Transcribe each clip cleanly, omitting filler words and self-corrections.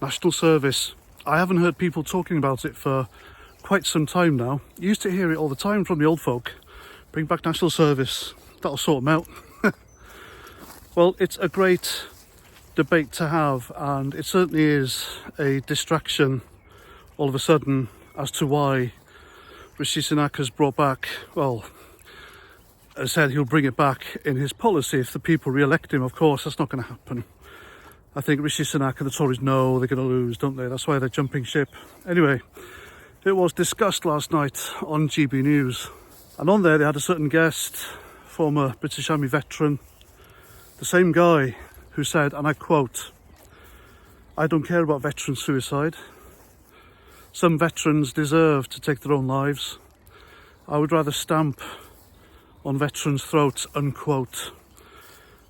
National service. I haven't heard people talking about it for quite some time now. You used to hear it all the time from the old folk. Bring back national service. That'll sort them out. Well, it's a great debate to have, and it certainly is a distraction all of a sudden as to why Rishi Sunak has brought back, well, as I said, he'll bring it back in his policy if the people re-elect him. Of course, that's not going to happen. I think Rishi Sunak and the Tories know they're going to lose, don't they? That's why they're jumping ship. Anyway, it was discussed last night on GB News, and on there they had a certain guest, former British Army veteran, the same guy who said, and I quote, "I don't care about veteran suicide. Some veterans deserve to take their own lives. I would rather stamp on veterans' throats," unquote.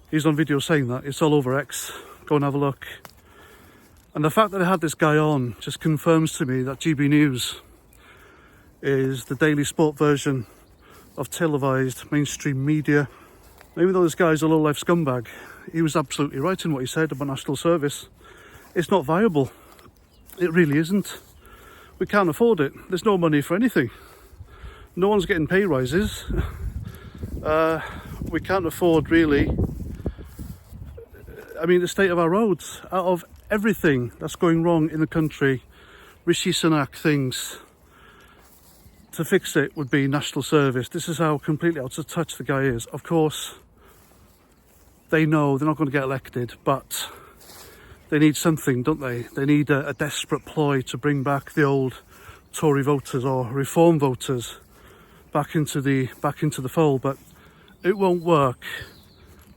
He's on video saying that. It's all over X. Go and have a look. And the fact that I had this guy on just confirms to me that GB News is the daily sport version of televised mainstream media. Even though this guy's a low-life scumbag, he was absolutely right in what he said about national service. It's not viable. It really isn't. We can't afford it. There's no money for anything. No one's getting pay rises. We can't afford, really. I mean, the state of our roads, out of everything that's going wrong in the country, Rishi Sunak thinks to fix it would be national service. This is how completely out of touch the guy is. Of course, they know they're not going to get elected, but they need something, don't they? They need a desperate ploy to bring back the old Tory voters or Reform voters back into the fold, but it won't work.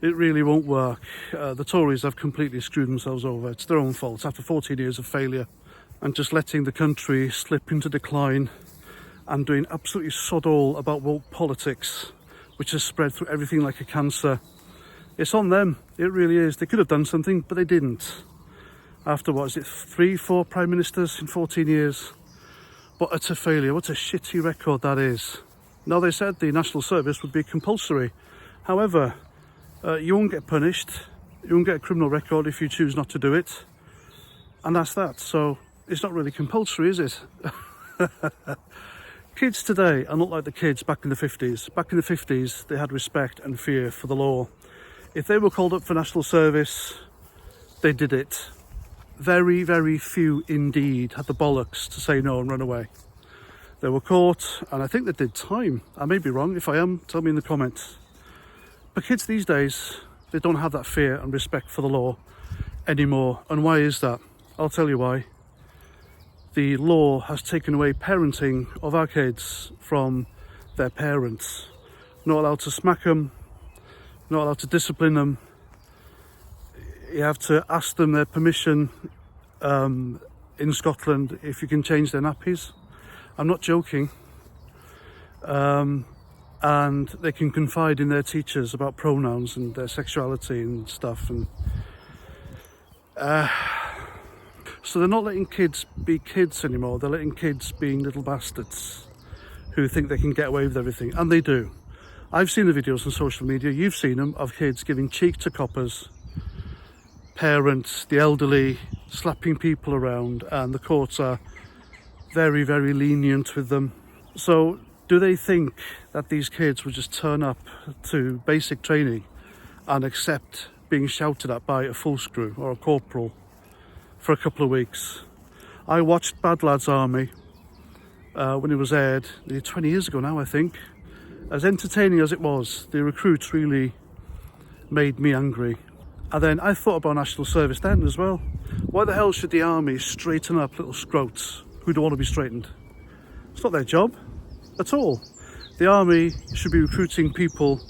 It really won't work. The Tories have completely screwed themselves over. It's their own fault after 14 years of failure and just letting the country slip into decline and doing absolutely sod all about woke politics, which has spread through everything like a cancer. It's on them. It really is. They could have done something, but they didn't. After, what is it, 3-4 prime ministers in 14 years? What utter failure. What a shitty record that is. Now, they said the national service would be compulsory. However, you won't get punished. You won't get a criminal record if you choose not to do it. And that's that. So it's not really compulsory, is it? Kids today are not like the kids back in the 50s. Back in the 50s, they had respect and fear for the law. If they were called up for national service, they did it. Very, very few indeed had the bollocks to say no and run away. They were caught, and I think they did time. I may be wrong. If I am, tell me in the comments. But kids these days, they don't have that fear and respect for the law anymore. And why is that? I'll tell you why. The law has taken away parenting of our kids from their parents. Not allowed to smack them, not allowed to discipline them. You have to ask them their permission in Scotland if you can change their nappies. I'm not joking. And they can confide in their teachers about pronouns and their sexuality and stuff. And so they're not letting kids be kids anymore. They're letting kids being little bastards who think they can get away with everything. And they do. I've seen the videos on social media. You've seen them of kids giving cheek to coppers, parents, the elderly, slapping people around, and the courts are very, very lenient with them. So do they think that these kids would just turn up to basic training and accept being shouted at by a full screw or a corporal for a couple of weeks? I watched Bad Lads Army when it was aired nearly 20 years ago now, I think. As entertaining as it was, the recruits really made me angry. And then I thought about national service then as well. Why the hell should the army straighten up little scroats who don't want to be straightened? It's not their job at all. The army should be recruiting people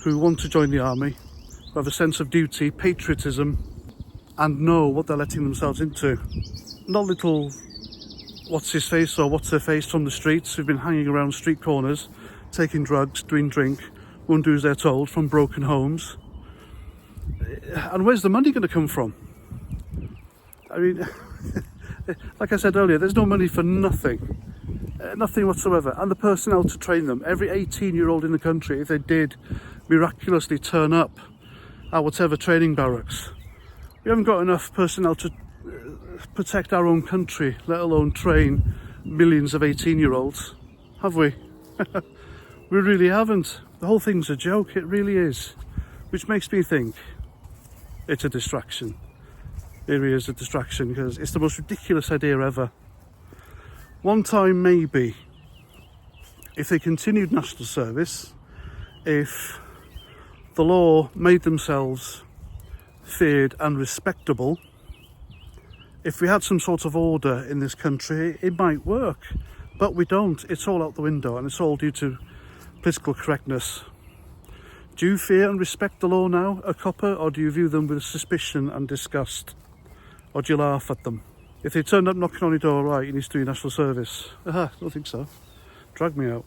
who want to join the army, who have a sense of duty, patriotism, and know what they're letting themselves into. Not little what's-his-face or what's-her-face from the streets who've been hanging around street corners, taking drugs, doing drink, won't do as they're told, from broken homes. And where's the money going to come from? I mean, like I said earlier, there's no money for nothing. Nothing whatsoever. And the personnel to train them. Every 18-year-old in the country, if they did miraculously turn up at whatever training barracks, we haven't got enough personnel to protect our own country, let alone train millions of 18-year-olds, have we? We really haven't. The whole thing's a joke, it really is. Which makes me think it's a distraction. It really is a distraction because it's the most ridiculous idea ever. One time maybe, if they continued national service, if the law made themselves feared and respectable, if we had some sort of order in this country, it might work. But we don't. It's all out the window, and it's all due to political correctness. Do you fear and respect the law now, a copper, or do you view them with suspicion and disgust? Or do you laugh at them? If they turned up knocking on your door, right, you need to do your national service. I don't think so. Drag me out.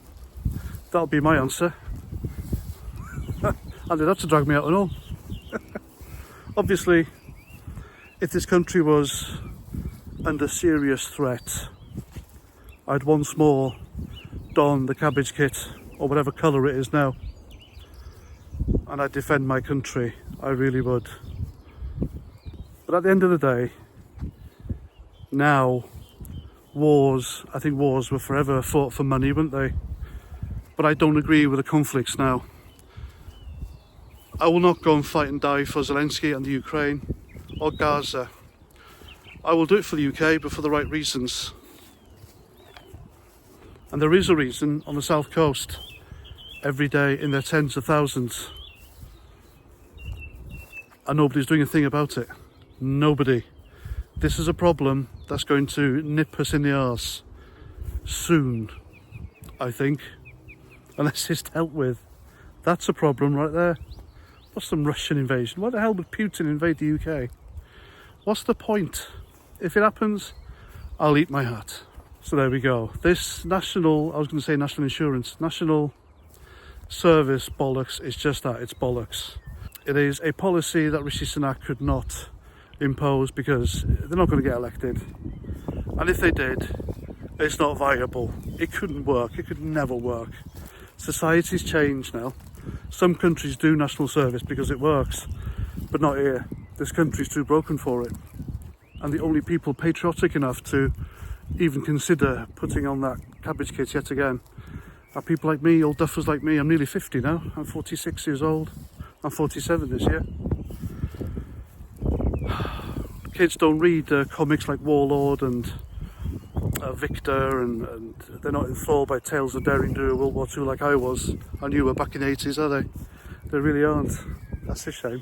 That'll be my answer. And they'd have to drag me out and all. Obviously, if this country was under serious threat, I'd once more don the cabbage kit, or whatever colour it is now, and I'd defend my country. I really would. But at the end of the day, now, I think wars were forever fought for money, weren't they? But I don't agree with the conflicts now. I will not go and fight and die for Zelensky and the Ukraine or Gaza. I will do it for the UK, but for the right reasons. And there is a reason on the south coast, every day in their tens of thousands. And nobody's doing a thing about it. Nobody. This is a problem that's going to nip us in the arse soon, I think, unless it's dealt with. That's a problem right there. What's some Russian invasion? Why the hell would Putin invade the UK? What's the point? If it happens, I'll eat my hat. So there we go. This national insurance, national service bollocks is just that, it's bollocks. It is a policy that Rishi Sunak could not impose because they're not going to get elected. And if they did, it's not viable. It couldn't work. It could never work. Society's changed now. Some countries do national service because it works, but not here. This country's too broken for it. And the only people patriotic enough to even consider putting on that cabbage kit yet again are people like me, old duffers like me. I'm nearly 50 now. I'm 46 years old. I'm 47 this year. Kids don't read comics like Warlord and Victor, and they're not enthralled by tales of daring do World War II like I was and you were back in the 80s, are they? They really aren't. That's a shame.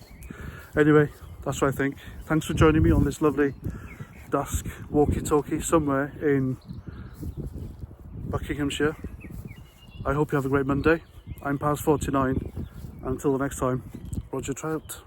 Anyway, that's what I think. Thanks for joining me on this lovely dusk walkie-talkie somewhere in Buckinghamshire. I hope you have a great Monday. I'm past 49. Until the next time, Roger Trout.